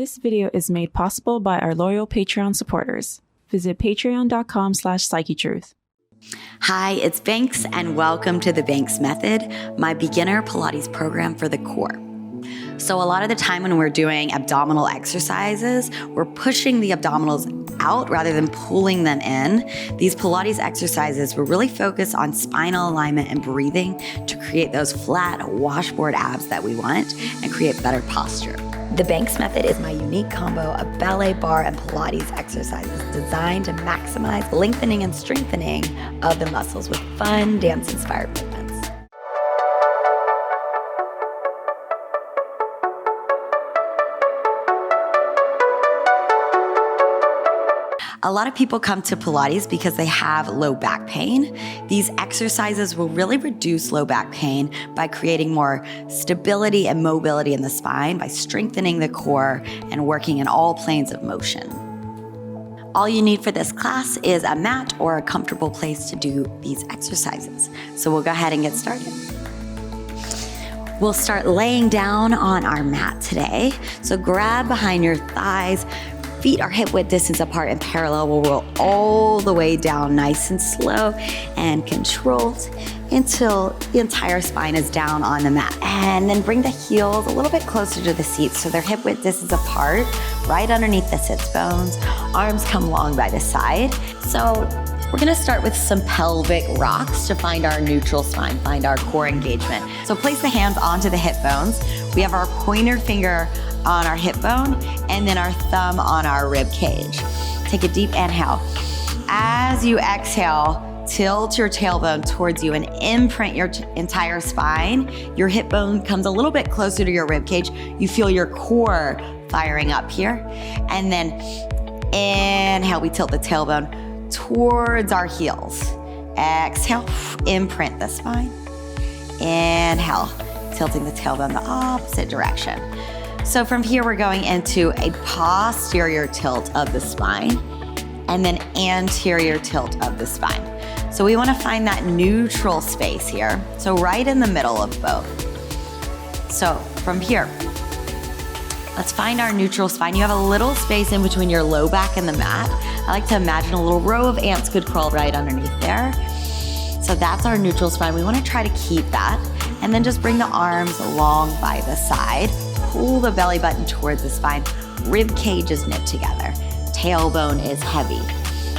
This video is made possible by our loyal Patreon supporters. Visit patreon.com/Psychetruth. Hi, it's Banks, and welcome to the Banks Method, my beginner Pilates program for the core. So a lot of the time when we're doing abdominal exercises, we're pushing the abdominals out rather than pulling them in. These Pilates exercises will really focus on spinal alignment and breathing to create those flat washboard abs that we want and create better posture. The Banks Method is my unique combo of ballet, bar, and Pilates exercises designed to maximize lengthening and strengthening of the muscles with fun, dance-inspired movements. A lot of people come to Pilates because they have low back pain. These exercises will really reduce low back pain by creating more stability and mobility in the spine, by strengthening the core and working in all planes of motion. All you need for this class is a mat or a comfortable place to do these exercises. So we'll go ahead and get started. We'll start laying down on our mat today. So grab behind your thighs. Feet are hip width distance apart and parallel. We'll roll all the way down nice and slow and controlled until the entire spine is down on the mat. And then bring the heels a little bit closer to the seat so they're hip width distance apart, right underneath the sits bones. Arms come long by the side. So we're gonna start with some pelvic rocks to find our neutral spine, find our core engagement. So place the hands onto the hip bones. We have our pointer finger on our hip bone and then our thumb on our rib cage. Take a deep inhale. As you exhale, tilt your tailbone towards you and imprint your entire spine. Your hip bone comes a little bit closer to your rib cage. You feel your core firing up here. And then inhale, we tilt the tailbone towards our heels. Exhale, imprint the spine. Inhale, tilting the tailbone the opposite direction. So from here, we're going into a posterior tilt of the spine and then anterior tilt of the spine. So we want to find that neutral space here. So right in the middle of both. So from here, let's find our neutral spine. You have a little space in between your low back and the mat. I like to imagine a little row of ants could crawl right underneath there. So that's our neutral spine. We want to try to keep that. And then just bring the arms along by the side. Pull the belly button towards the spine. Rib cage is knit together. Tailbone is heavy.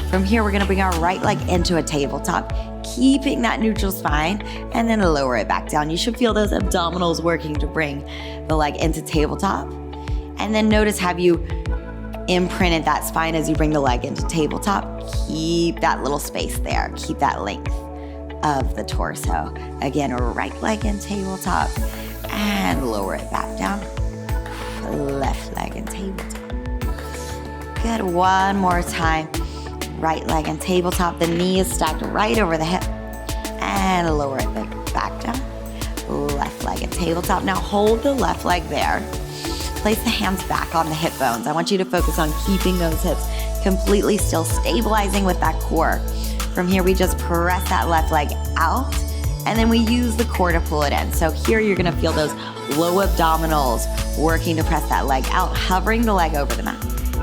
From here, we're gonna bring our right leg into a tabletop, keeping that neutral spine, and then lower it back down. You should feel those abdominals working to bring the leg into tabletop. And then notice, have you imprinted that spine as you bring the leg into tabletop? Keep that little space there. Keep that length of the torso. Again, right leg in tabletop and lower it back down. Left leg in tabletop. Good, one more time. Right leg in tabletop. The knee is stacked right over the hip and lower it back down. Left leg in tabletop. Now hold the left leg there. Place the hands back on the hip bones. I want you to focus on keeping those hips completely still, stabilizing with that core. From here, we just press that left leg out, and then we use the core to pull it in. So here you're gonna feel those low abdominals working to press that leg out, hovering the leg over the mat,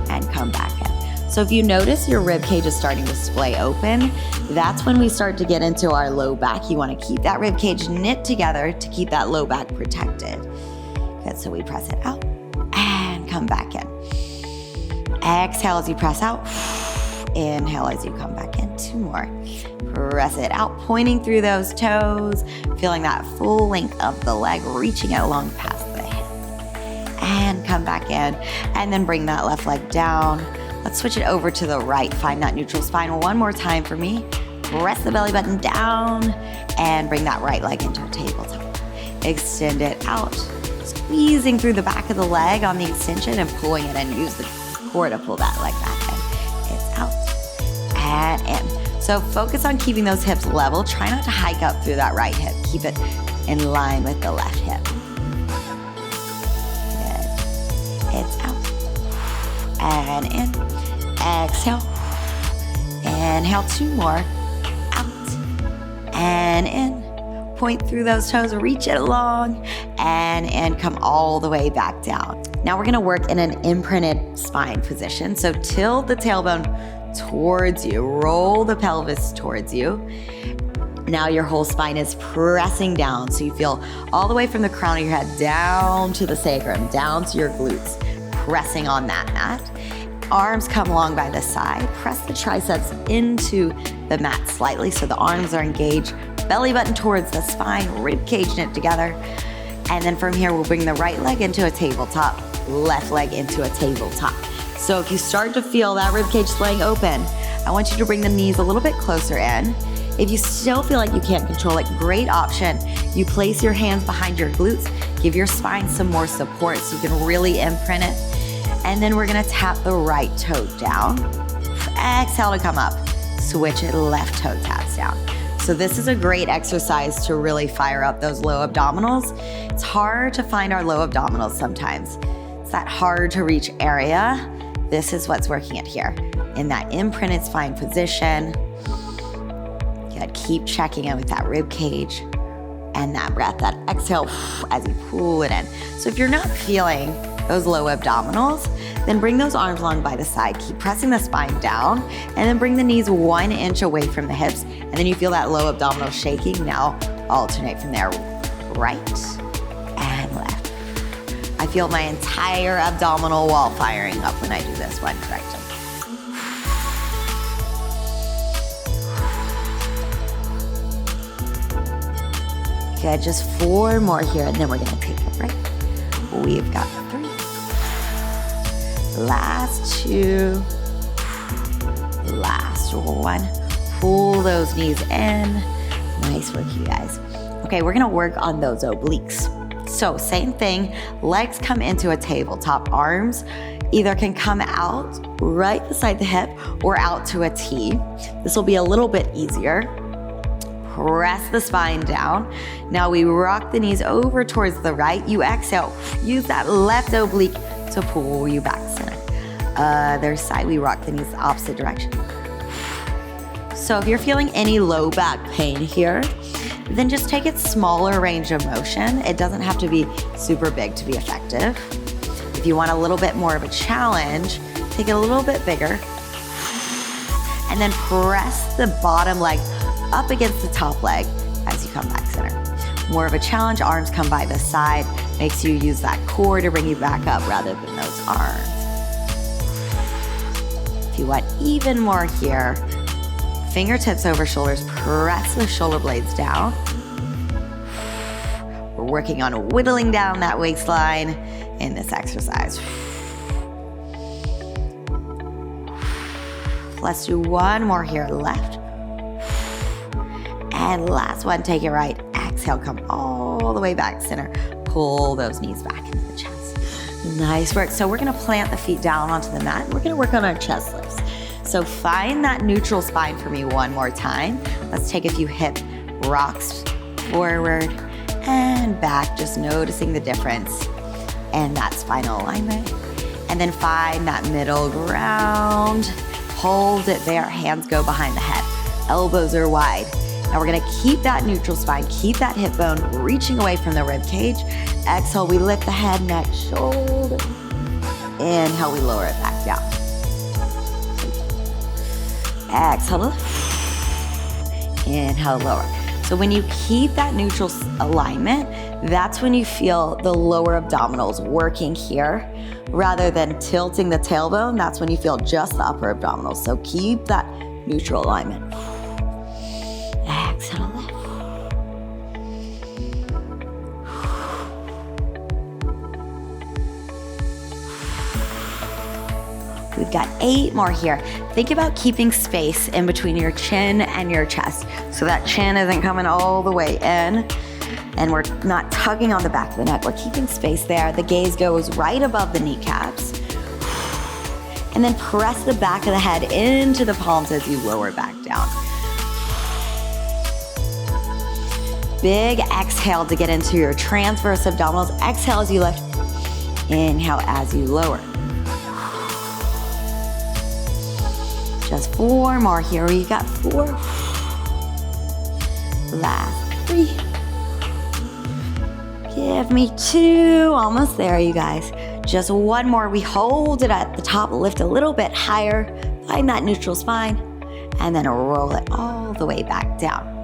and come back in. So if you notice your rib cage is starting to splay open, that's when we start to get into our low back. You wanna keep that rib cage knit together to keep that low back protected. Good, so we press it out and come back in. Exhale as you press out. Inhale as you come back in. Two more. Press it out, pointing through those toes, feeling that full length of the leg, reaching it along past the hip. And come back in, and then bring that left leg down. Let's switch it over to the right. Find that neutral spine one more time for me. Press the belly button down, and bring that right leg into a tabletop. Extend it out, squeezing through the back of the leg on the extension and pulling it in. Use the core to pull that leg back in. It's out and in. So focus on keeping those hips level. Try not to hike up through that right hip. Keep it in line with the left hip. Good. It's out and in. Exhale. Inhale, two more. Out and in. Point through those toes, reach it along, and come all the way back down. Now we're gonna work in an imprinted spine position. So tilt the tailbone towards you, roll the pelvis towards you. Now your whole spine is pressing down. So you feel all the way from the crown of your head down to the sacrum, down to your glutes, pressing on that mat. Arms come along by the side. Press the triceps into the mat slightly so the arms are engaged. Belly button towards the spine, rib cage knit together. And then from here, we'll bring the right leg into a tabletop, left leg into a tabletop. So if you start to feel that rib cage swaying open, I want you to bring the knees a little bit closer in. If you still feel like you can't control it, great option. You place your hands behind your glutes, give your spine some more support so you can really imprint it. And then we're gonna tap the right toe down. Exhale to come up. Switch it, left toe taps down. So this is a great exercise to really fire up those low abdominals. It's hard to find our low abdominals sometimes. It's that hard to reach area. This is what's working it here. In that imprinted spine position. Good, keep checking in with that rib cage and that breath, that exhale as you pull it in. So if you're not feeling those low abdominals, then bring those arms along by the side. Keep pressing the spine down and then bring the knees 1 inch away from the hips. And then you feel that low abdominal shaking. Now alternate from there, right and left. I feel my entire abdominal wall firing up when I do this one correctly. Good, just 4 more here and then we're gonna take a break. We've got 3. Last 2. Last 1. Pull those knees in. Nice work, you guys. Okay, we're gonna work on those obliques. So same thing, legs come into a tabletop. Arms either can come out right beside the hip or out to a T. This will be a little bit easier. Press the spine down. Now we rock the knees over towards the right. You exhale, use that left oblique to pull you back center. Other side, we rock the knees the opposite direction. So if you're feeling any low back pain here, then just take it smaller range of motion. It doesn't have to be super big to be effective. If you want a little bit more of a challenge, take it a little bit bigger. And then press the bottom leg up against the top leg as you come back center. More of a challenge, arms come by the side, makes you use that core to bring you back up rather than those arms. If you want even more here, fingertips over shoulders, press the shoulder blades down. We're working on whittling down that waistline in this exercise. Let's do 1 more here, left. And last one, take it right. Exhale, come all the way back center. Pull those knees back into the chest. Nice work. So we're gonna plant the feet down onto the mat. We're gonna work on our chest lifts. So find that neutral spine for me 1 more time. Let's take a few hip rocks forward and back, just noticing the difference in that spinal alignment. And then find that middle ground. Hold it there, hands go behind the head. Elbows are wide. Now we're gonna keep that neutral spine, keep that hip bone reaching away from the rib cage. Exhale, we lift the head, neck, shoulder. Inhale, we lower it back down. Exhale, inhale, lower. So when you keep that neutral alignment, that's when you feel the lower abdominals working here. Rather than tilting the tailbone, that's when you feel just the upper abdominals. So keep that neutral alignment. Exhale, lift. We've got 8 more here. Think about keeping space in between your chin and your chest so that chin isn't coming all the way in and we're not tugging on the back of the neck. We're keeping space there. The gaze goes right above the kneecaps. And then press the back of the head into the palms as you lower back down. Big exhale to get into your transverse abdominals. Exhale as you lift. Inhale as you lower. Just 4 more here. We've got 4. Last 3. Give me 2. Almost there, you guys. Just one more. We hold it at the top, lift a little bit higher, find that neutral spine, and then roll it all the way back down.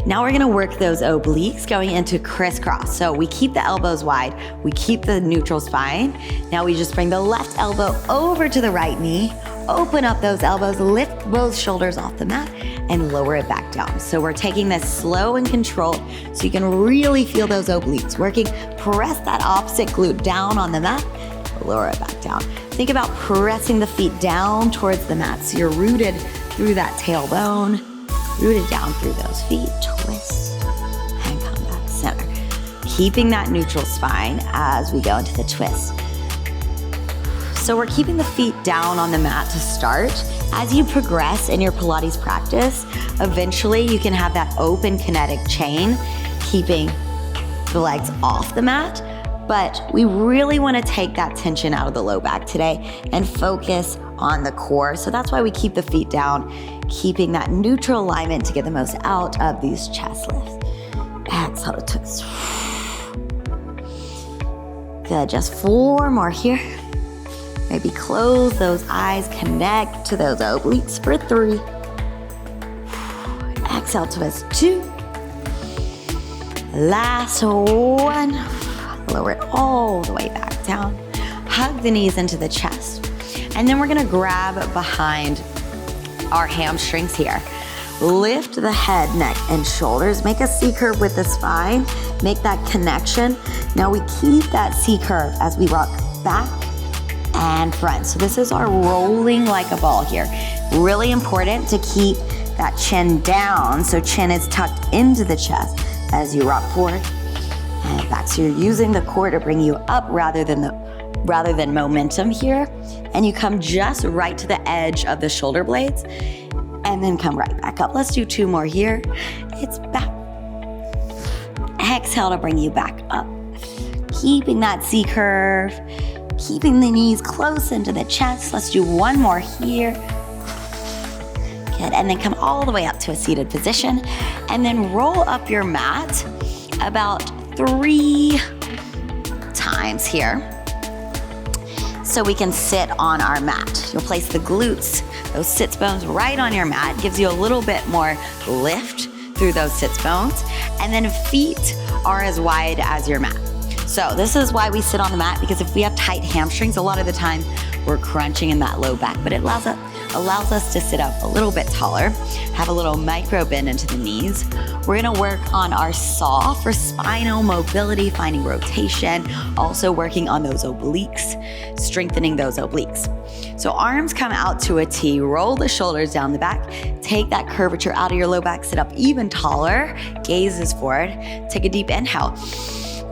Now we're gonna work those obliques going into crisscross. So we keep the elbows wide, we keep the neutral spine. Now we just bring the left elbow over to the right knee, open up those elbows, lift both shoulders off the mat, and lower it back down. So we're taking this slow and controlled so you can really feel those obliques working. Press that opposite glute down on the mat, lower it back down. Think about pressing the feet down towards the mat so you're rooted through that tailbone, rooted down through those feet, twist, and come back center. Keeping that neutral spine as we go into the twist. So we're keeping the feet down on the mat to start. As you progress in your Pilates practice, eventually you can have that open kinetic chain, keeping the legs off the mat. But we really want to take that tension out of the low back today and focus on the core. So that's why we keep the feet down, keeping that neutral alignment to get the most out of these chest lifts. Exhale to twist. Good, just 4 more here. Maybe close those eyes, connect to those obliques for 3. Exhale, twist 2. Last one. Lower it all the way back down. Hug the knees into the chest. And then we're gonna grab behind our hamstrings here. Lift the head, neck, and shoulders. Make a C curve with the spine. Make that connection. Now we keep that C curve as we rock back and front. So this is our rolling like a ball here. Really important to keep that chin down so chin is tucked into the chest as you rock forward and back. So you're using the core to bring you up rather than momentum here. And you come just right to the edge of the shoulder blades and then come right back up. Let's do 2 more here. It's back. Exhale to bring you back up. Keeping that C curve. Keeping the knees close into the chest. Let's do 1 more here. Good, and then come all the way up to a seated position. And then roll up your mat about 3 times here. So we can sit on our mat. You'll place the glutes, those sits bones right on your mat. Gives you a little bit more lift through those sits bones. And then feet are as wide as your mat. So this is why we sit on the mat, because if we have tight hamstrings, a lot of the time we're crunching in that low back, but it allows us to sit up a little bit taller, have a little micro bend into the knees. We're gonna work on our saw for spinal mobility, finding rotation, also working on those obliques, strengthening those obliques. So arms come out to a T, roll the shoulders down the back, take that curvature out of your low back, sit up even taller, gaze is forward, take a deep inhale.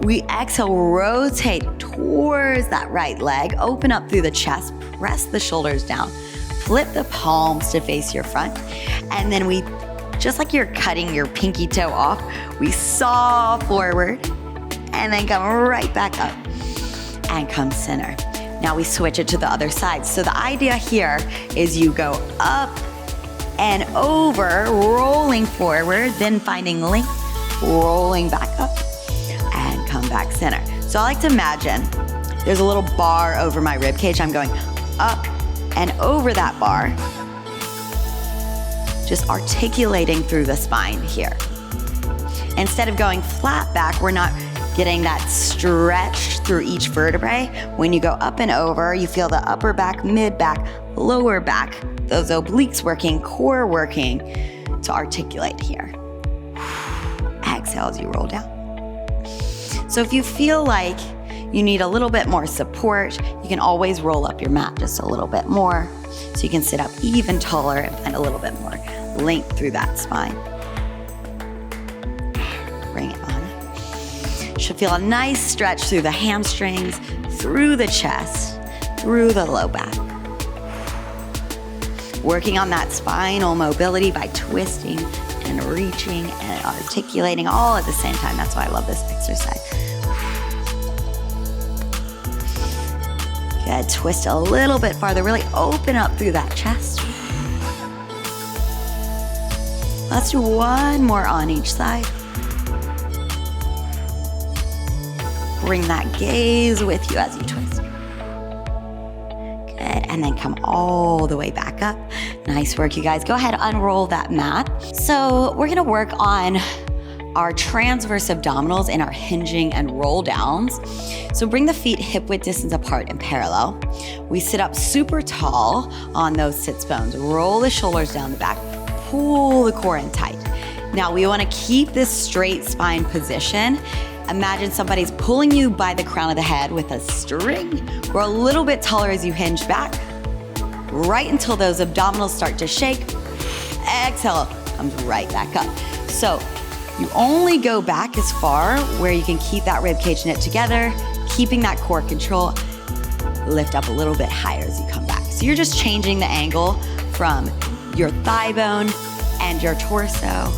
We exhale, rotate towards that right leg, open up through the chest, press the shoulders down, flip the palms to face your front, and then we, just like you're cutting your pinky toe off, we saw forward and then come right back up and come center. Now we switch it to the other side. So the idea here is you go up and over, rolling forward, then finding length, rolling back up, and come back center. So I like to imagine there's a little bar over my rib cage. I'm going up and over that bar, just articulating through the spine here. Instead of going flat back, we're not getting that stretch through each vertebrae. When you go up and over, you feel the upper back, mid back, lower back, those obliques working, core working to articulate here. Exhale as you roll down. So if you feel like you need a little bit more support, you can always roll up your mat just a little bit more so you can sit up even taller and find a little bit more length through that spine. Bring it on. Should feel a nice stretch through the hamstrings, through the chest, through the low back. Working on that spinal mobility by twisting and reaching and articulating all at the same time. That's why I love this exercise. Good, twist a little bit farther, really open up through that chest. Let's do 1 more on each side. Bring that gaze with you as you twist. and then come all the way back up. Nice work, you guys. Go ahead, unroll that mat. So we're gonna work on our transverse abdominals and our hinging and roll downs. So bring the feet hip width distance apart in parallel. We sit up super tall on those sits bones. Roll the shoulders down the back, pull the core in tight. Now we wanna keep this straight spine position. Imagine somebody's pulling you by the crown of the head with a string. Grow a little bit taller as you hinge back, right until those abdominals start to shake. Exhale, comes right back up. So you only go back as far where you can keep that rib cage knit together, keeping that core control. Lift up a little bit higher as you come back. So you're just changing the angle from your thigh bone and your torso,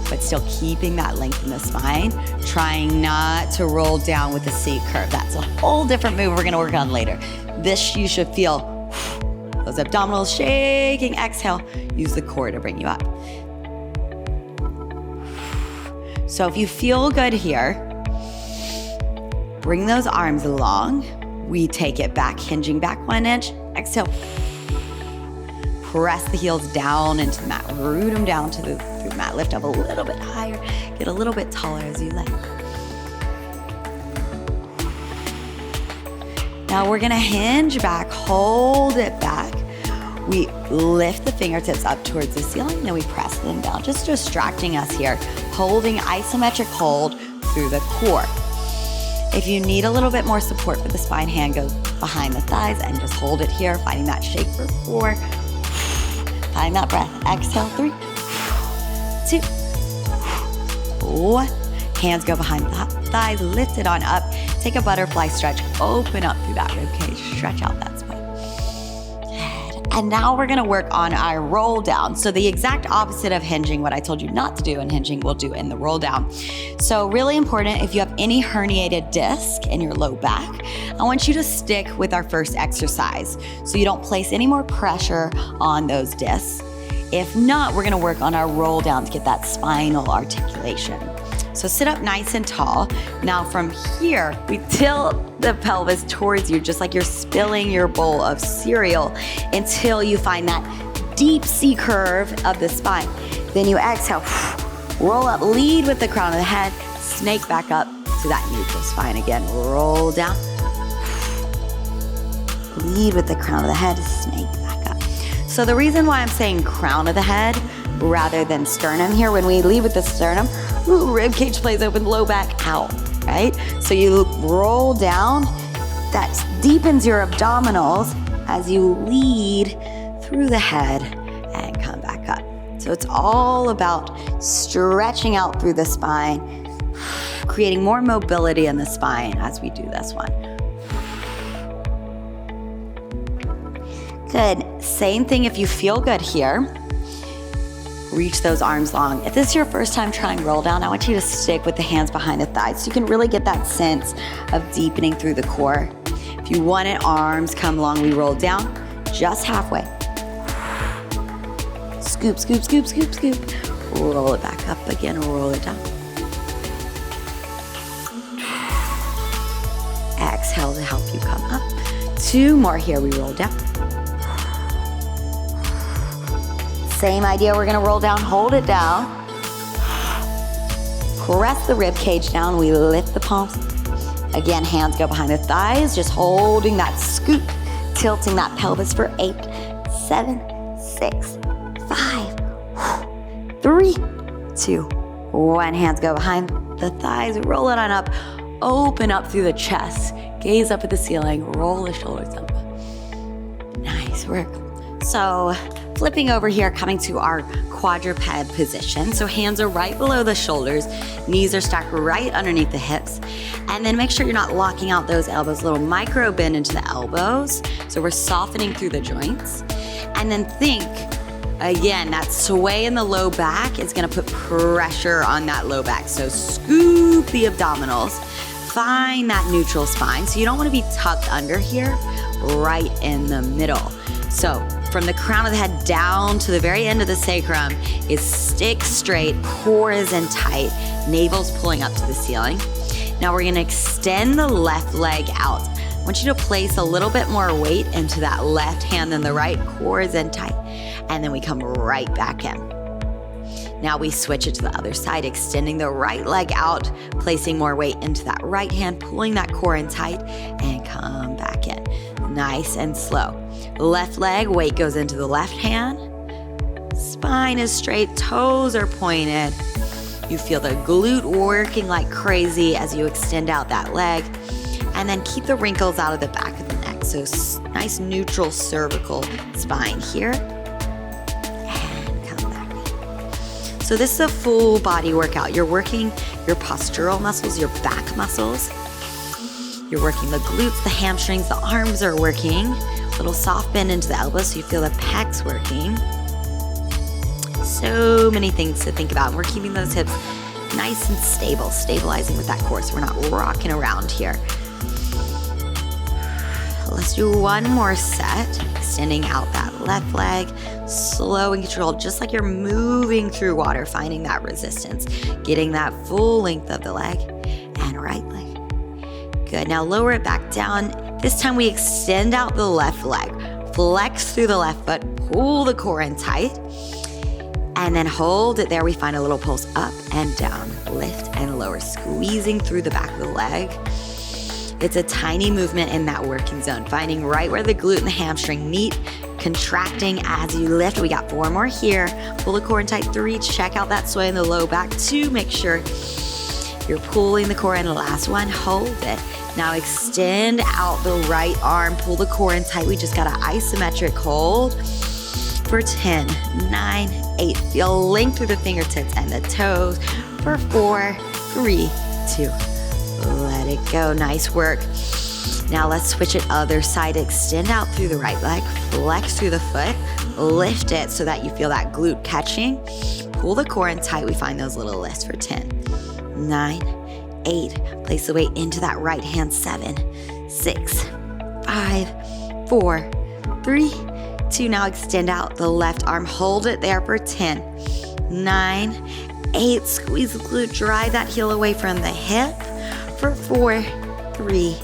but still keeping that length in the spine, trying not to roll down with the C curve. That's a whole different move we're gonna work on later. This, you should feel those abdominals shaking. Exhale, use the core to bring you up. So if you feel good here, bring those arms along. We take it back, hinging back 1 inch. Exhale. Press the heels down into the mat. Root them down through the mat. Lift up a little bit higher. Get a little bit taller as you lift. Now we're gonna hinge back, hold it back. We lift the fingertips up towards the ceiling, then we press them down, just distracting us here. Holding isometric hold through the core. If you need a little bit more support for the spine, hand goes behind the thighs and just hold it here, finding that shape for 4. Find that breath. Exhale, 3, 2, 1. Hands go behind the thighs, lift it on up. Take a butterfly stretch, open up through that rib cage, stretch out that spine. And now we're gonna work on our roll down. So the exact opposite of hinging, what I told you not to do in hinging, we'll do in the roll down. So really important, if you have any herniated disc in your low back, I want you to stick with our first exercise so you don't place any more pressure on those discs. If not, we're gonna work on our roll down to get that spinal articulation. So sit up nice and tall. Now from here, we tilt the pelvis towards you, just like you're spilling your bowl of cereal until you find that deep C curve of the spine. Then you exhale, roll up, lead with the crown of the head, snake back up to that neutral spine again. Roll down, lead with the crown of the head, snake back up. So the reason why I'm saying crown of the head rather than sternum here, when we lead with the sternum, rib cage plays open, low back out, right? So you roll down, that deepens your abdominals as you lead through the head and come back up. So it's all about stretching out through the spine, creating more mobility in the spine as we do this one. Good, same thing if you feel good here. Reach those arms long. If this is your first time trying roll down, I want you to stick with the hands behind the thighs so you can really get that sense of deepening through the core. If you want it, arms come long, we roll down just halfway. Scoop, scoop, scoop, scoop, scoop. Roll it back up again, roll it down. Exhale to help you come up. 2 more here, we roll down. Same idea, we're gonna roll down, hold it down. Press the rib cage down, we lift the palms. Again, hands go behind the thighs, just holding that scoop, tilting that pelvis for 8, 7, 6, 5, 3, 2, 1. Hands go behind the thighs, roll it on up, open up through the chest, gaze up at the ceiling, roll the shoulders up. Nice work. So, flipping over here, coming to our quadruped position. So hands are right below the shoulders, knees are stacked right underneath the hips. And then make sure you're not locking out those elbows, little micro bend into the elbows. So we're softening through the joints. And then think, again, that sway in the low back is gonna put pressure on that low back. So scoop the abdominals, find that neutral spine. So you don't wanna be tucked under here, right in the middle. So from the crown of the head down to the very end of the sacrum is stick straight, core is in tight, navel's pulling up to the ceiling. Now we're gonna extend the left leg out. I want you to place a little bit more weight into that left hand than the right. Core is in tight. And then we come right back in. Now we switch it to the other side, extending the right leg out, placing more weight into that right hand, pulling that core in tight, and come back in. Nice and slow. Left leg, weight goes into the left hand. Spine is straight, toes are pointed. You feel the glute working like crazy as you extend out that leg. And then keep the wrinkles out of the back of the neck. So nice neutral cervical spine here. And come back in. So this is a full body workout. You're working your postural muscles, your back muscles. You're working the glutes, the hamstrings, the arms are working. Little soft bend into the elbows so you feel the pecs working. So many things to think about. And we're keeping those hips nice and stable, stabilizing with that core so we're not rocking around here. Let's do one more set, extending out that left leg, slow and controlled, just like you're moving through water, finding that resistance, getting that full length of the leg, and right leg. Good, now lower it back down. This time we extend out the left leg, flex through the left foot, pull the core in tight, and then hold it there. We find a little pulse up and down, lift and lower, squeezing through the back of the leg. It's a tiny movement in that working zone, finding right where the glute and the hamstring meet, contracting as you lift. We got 4 more here. Pull the core in tight, 3, check out that sway in the low back, 2, make sure you're pulling the core in. The last one, hold it. Now extend out the right arm, pull the core in tight. We just got an isometric hold for 10, 9, 8. Feel length through the fingertips and the toes for 4, 3, 2. Let it go. Nice work. Now let's switch it other side. Extend out through the right leg, flex through the foot, lift it so that you feel that glute catching. Pull the core in tight. We find those little lifts for 10, 9, 8. Place the weight into that right hand. 7, 6, 5, 4, 3, 2. Now extend out the left arm. Hold it there for 10, 9, 8. Squeeze the glute. Drive that heel away from the hip for 4, 3,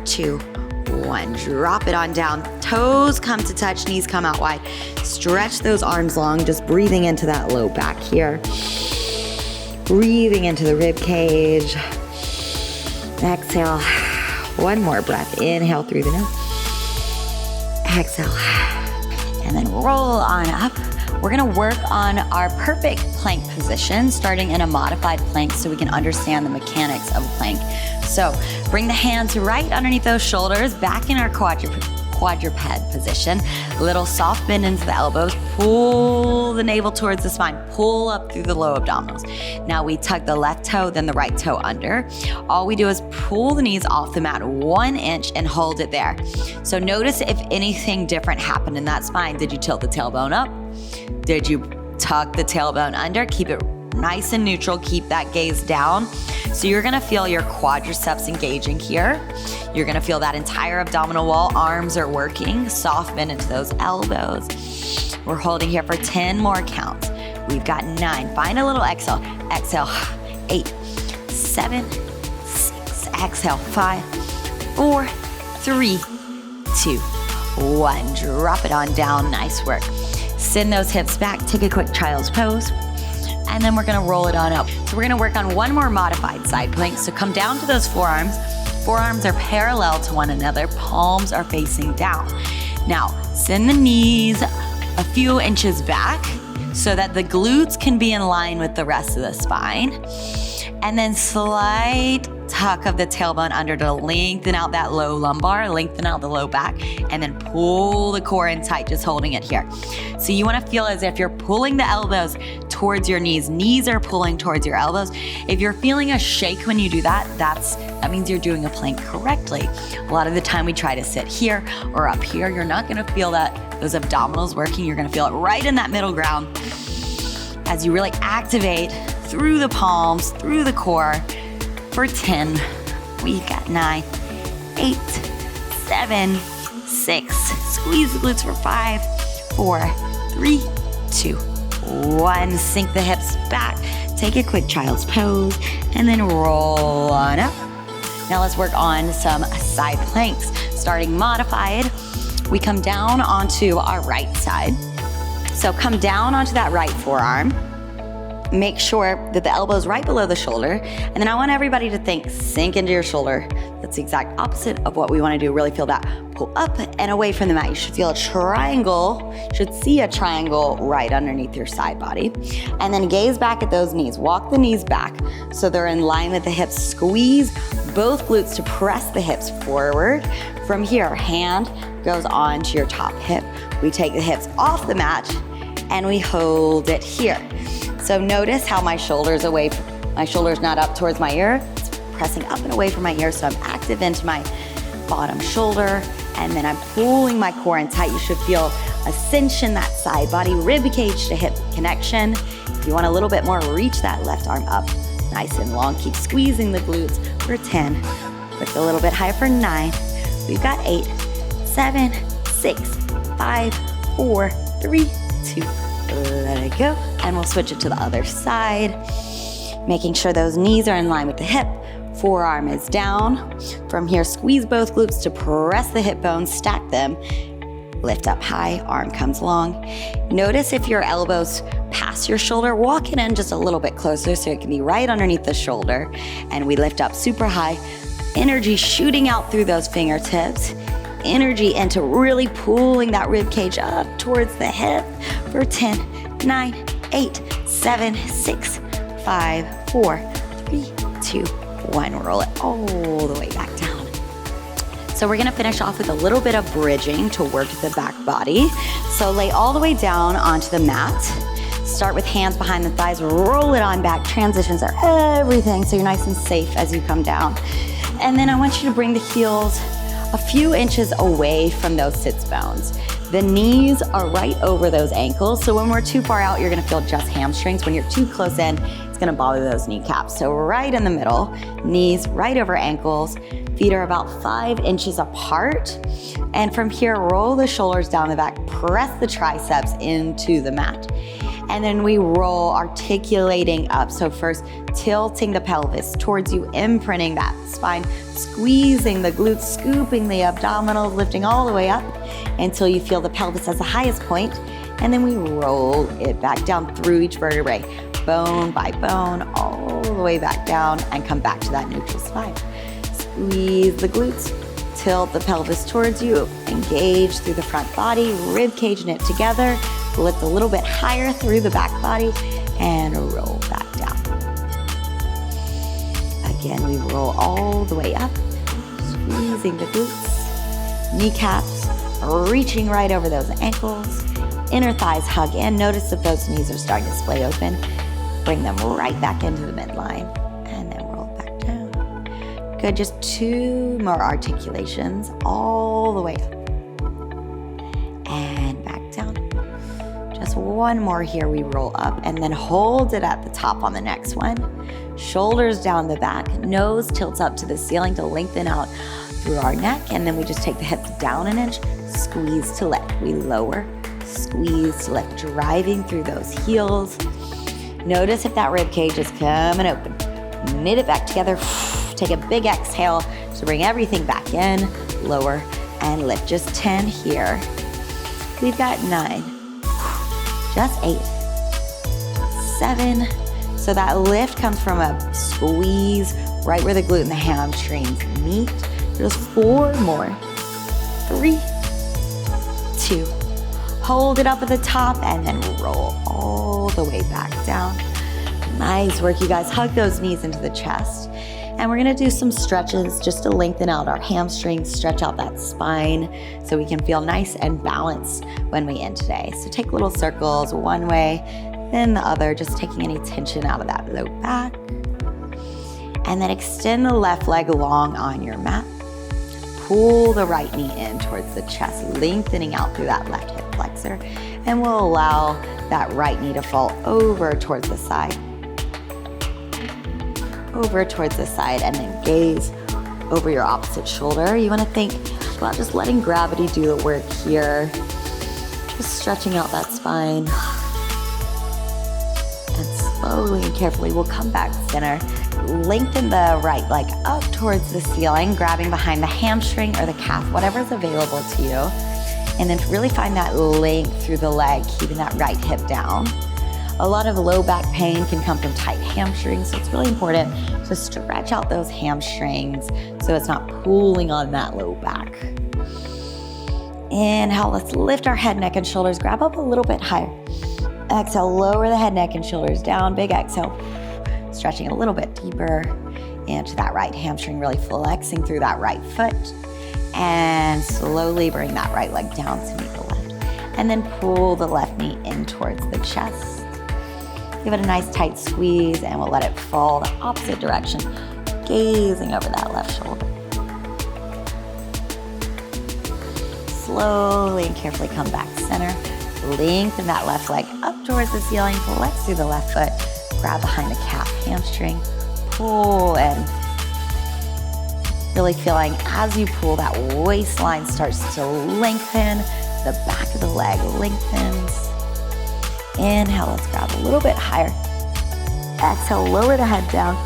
2, 1. Drop it on down. Toes come to touch, knees come out wide. Stretch those arms long, just breathing into that low back here. Breathing into the rib cage. Exhale. One more breath. Inhale through the nose. Exhale. And then roll on up. We're gonna work on our perfect plank position, starting in a modified plank so we can understand the mechanics of a plank. So bring the hands right underneath those shoulders, back in our quadruped position. Little soft bend into the elbows, pull the navel towards the spine, pull up through the low abdominals. Now we tug the left toe, then the right toe under. All we do is pull the knees off the mat 1 inch and hold it there. So notice if anything different happened in that spine. Did you tilt the tailbone up? Did you tuck the tailbone under? Keep it nice and neutral. Keep that gaze down. So you're gonna feel your quadriceps engaging here. You're gonna feel that entire abdominal wall. Arms are working. Soft bend into those elbows. We're holding here for 10 more counts. We've got 9. Find a little exhale. Exhale. 8, 7, 6. Exhale. 5, 4, 3, 2, 1. Drop it on down. Nice work. Send those hips back. Take a quick child's pose. And then we're gonna roll it on up. So we're gonna work on one more modified side plank. So come down to those forearms. Forearms are parallel to one another. Palms are facing down. Now, send the knees a few inches back so that the glutes can be in line with the rest of the spine. And then slight tuck of the tailbone under to lengthen out that low lumbar, lengthen out the low back, and then pull the core in tight, just holding it here. So you wanna feel as if you're pulling the elbows towards your knees. Knees are pulling towards your elbows. If you're feeling a shake when you do that, that means you're doing a plank correctly. A lot of the time we try to sit here or up here. You're not gonna feel those abdominals working. You're gonna feel it right in that middle ground as you really activate through the palms, through the core for 10. We got 9, 8, 7, 6. Squeeze the glutes for 5, 4, 3, 2, 1. Sink the hips back. Take a quick child's pose and then roll on up. Now let's work on some side planks. Starting modified, we come down onto our right side. So come down onto that right forearm. Make sure that the elbow is right below the shoulder. And then I want everybody to think, sink into your shoulder. That's the exact opposite of what we want to do. Really feel that pull up and away from the mat. You should feel a triangle, you should see a triangle right underneath your side body. And then gaze back at those knees. Walk the knees back so they're in line with the hips. Squeeze both glutes to press the hips forward. From here, hand goes onto your top hip. We take the hips off the mat and we hold it here. So notice how my shoulder's not up towards my ear. It's pressing up and away from my ear, so I'm active into my bottom shoulder, and then I'm pulling my core in tight. You should feel ascension, that side body, rib cage to hip connection. If you want a little bit more, reach that left arm up nice and long. Keep squeezing the glutes for 10. Lift a little bit higher for 9. We've got 8, 7, 6, 5, 4, 3, 2, let it go. And we'll switch it to the other side, making sure those knees are in line with the hip. Forearm is down. From here, squeeze both glutes to press the hip bones, stack them. Lift up high, arm comes long. Notice if your elbows pass your shoulder, walk it in just a little bit closer so it can be right underneath the shoulder. And we lift up super high. Energy shooting out through those fingertips. Energy into really pulling that rib cage up towards the hip for 10, 9, 8, 7, 6, 5, 4, 3, 2, 1. Roll it all the way back down. So we're gonna finish off with a little bit of bridging to work the back body. So lay all the way down onto the mat. Start with hands behind the thighs, roll it on back. Transitions are everything, so you're nice and safe as you come down. And then I want you to bring the heels a few inches away from those sits bones. The knees are right over those ankles, so when we're too far out, you're gonna feel just hamstrings. When you're too close in, it's gonna bother those kneecaps. So right in the middle, knees right over ankles, feet are about 5 inches apart. And from here, roll the shoulders down the back, press the triceps into the mat. And then we roll, articulating up. So first, tilting the pelvis towards you, imprinting that spine, squeezing the glutes, scooping the abdominals, lifting all the way up until you feel the pelvis as the highest point. And then we roll it back down through each vertebrae, bone by bone, all the way back down, and come back to that neutral spine. Squeeze the glutes, tilt the pelvis towards you, engage through the front body, rib cage knit together. Lift a little bit higher through the back body and roll back down. Again, we roll all the way up, squeezing the glutes, kneecaps, reaching right over those ankles, inner thighs hug in. Notice if those knees are starting to splay open. Bring them right back into the midline and then roll back down. Good, just 2 more articulations all the way up and back down. Just 1 more here, we roll up and then hold it at the top on the next one. Shoulders down the back, nose tilts up to the ceiling to lengthen out through our neck, and then we just take the hips down an inch, squeeze to lift. We lower, squeeze to lift, driving through those heels. Notice if that rib cage is coming open. Knit it back together, take a big exhale to bring everything back in, lower and lift. Just 10 here. We've got 9. Just 8, 7. So that lift comes from a squeeze right where the glute and the hamstrings meet. Just 4 more. 3, 2. Hold it up at the top and then roll all the way back down. Nice work, you guys. Hug those knees into the chest. And we're gonna do some stretches just to lengthen out our hamstrings, stretch out that spine so we can feel nice and balanced when we end today. So take little circles, one way, then the other, just taking any tension out of that low back. And then extend the left leg long on your mat. Pull the right knee in towards the chest, lengthening out through that left hip flexor. And we'll allow that right knee to fall over towards the side. Over towards the side, and then gaze over your opposite shoulder. You want to think about just letting gravity do the work here. Just stretching out that spine and slowly and carefully, we'll come back center. Lengthen the right leg up towards the ceiling, grabbing behind the hamstring or the calf, whatever's available to you. And then really find that length through the leg, keeping that right hip down. A lot of low back pain can come from tight hamstrings, so it's really important to stretch out those hamstrings so it's not pulling on that low back. Inhale, let's lift our head, neck, and shoulders. Grab up a little bit higher. Exhale, lower the head, neck, and shoulders down. Big exhale, stretching a little bit deeper into that right hamstring, really flexing through that right foot. And slowly bring that right leg down to meet the left. And then pull the left knee in towards the chest. Give it a nice tight squeeze and we'll let it fall the opposite direction, gazing over that left shoulder. Slowly and carefully come back center. Lengthen that left leg up towards the ceiling, flex through the left foot, grab behind the calf, hamstring, pull and really feeling as you pull that waistline starts to lengthen, the back of the leg lengthens. Inhale, let's grab a little bit higher. Exhale, lower the head down.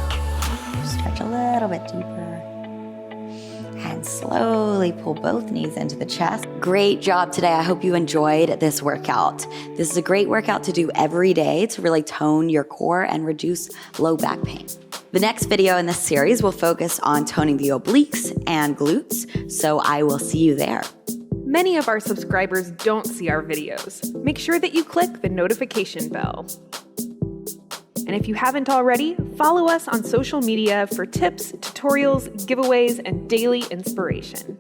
Stretch a little bit deeper. And slowly pull both knees into the chest. Great job today. I hope you enjoyed this workout. This is a great workout to do every day to really tone your core and reduce low back pain. The next video in this series will focus on toning the obliques and glutes, so I will see you there. Many of our subscribers don't see our videos. Make sure that you click the notification bell. And if you haven't already, follow us on social media for tips, tutorials, giveaways, and daily inspiration.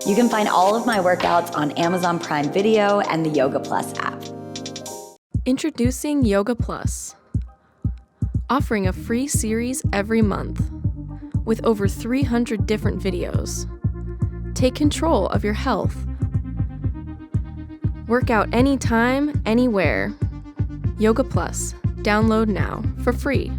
You can find all of my workouts on Amazon Prime Video and the Yoga Plus app. Introducing Yoga Plus, offering a free series every month with over 300 different videos. Take control of your health. Work out anytime, anywhere. Yoga Plus. Download now for free.